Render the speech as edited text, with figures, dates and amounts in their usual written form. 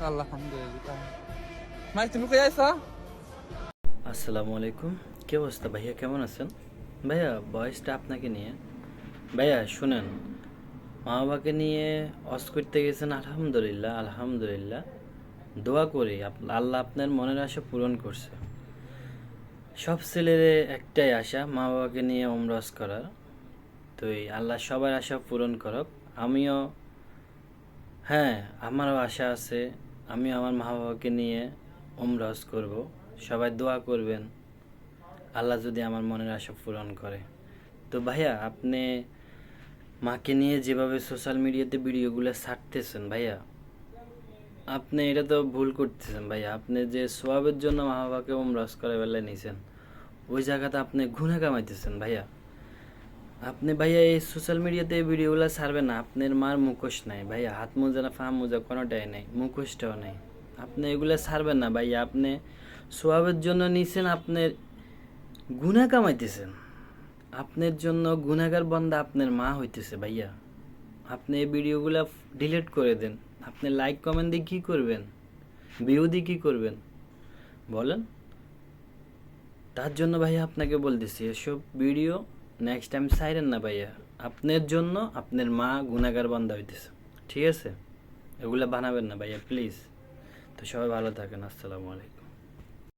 আলহামদুলিল্লাহ। ভাই তুমি কই আইছো? আসসালামু আলাইকুম। কি অবস্থা ভাইয়া, কেমন আছেন? ভাইয়া বয়সটা আপনাকে নিয়ে। ভাইয়া শুনেন, মা বাবাকে নিয়ে হজ করতে গেছেন, আলহামদুলিল্লাহ আলহামদুলিল্লাহ। দোয়া করি আল্লাহ আপনার মনের আশা পূরণ করছে। সব ছেলের একটাই আশা মা বাবাকে নিয়ে ওমরা হজ করার। তো এই আল্লাহ সবার আশা পূরণ করক। আমিও, হ্যাঁ, আমারও আশা আছে। আমিও আমার মা বাবাকে নিয়ে ওমরা হজ করব। সবাই দোয়া করবেন আল্লাহ যদি আমার মনের আশা পূরণ করে। তো ভাইয়া, আপনি মাকে নিয়ে যেভাবে সোশ্যাল মিডিয়াতে ভিডিওগুলো ছাড়তেছেন ভাইয়া, আপনি এটা তো ভুল করতেছেন ভাইয়া। আপনি যে সোয়াবের জন্য মা বাবাকে ওমরাজ করে বেলায় নিয়েছেন, ওই জায়গাতে আপনি গুনাহ কামাইতেছেন ভাইয়া। আপনি ভাইয়া এই সোশ্যাল মিডিয়াতে এই ভিডিওগুলো ছাড়বেন না। আপনার মার মুখোশ নাই ভাইয়া, হাত মোজা না পা মোজা কোনোটাই নেই, মুখোশটাও নেই। আপনি এগুলো ছাড়বেন না ভাইয়া। আপনি সোয়াবের জন্য নিছেন, আপনার গুনাহ কামাইতেছেন। আপনার জন্য গুনাহগার বান্দা আপনার মা হইতেছে ভাইয়া। আপনি এই ভিডিওগুলো ডিলিট করে দেন। আপনি লাইক কমেন্ট দিয়ে কী করবেন? ভিউ দিয়ে কী করবেন বলেন? তার জন্য ভাইয়া আপনাকে বলতেছি, এসব ভিডিও নেক্সট টাইম ছাইরেন না ভাইয়া। আপনার জন্য আপনার মা গুনাহগার বান্দা হইতেছে, ঠিক আছে? এগুলো বানাবেন না ভাইয়া প্লিজ। তো সবাই ভালো থাকেন, আসসালামু আলাইকুম।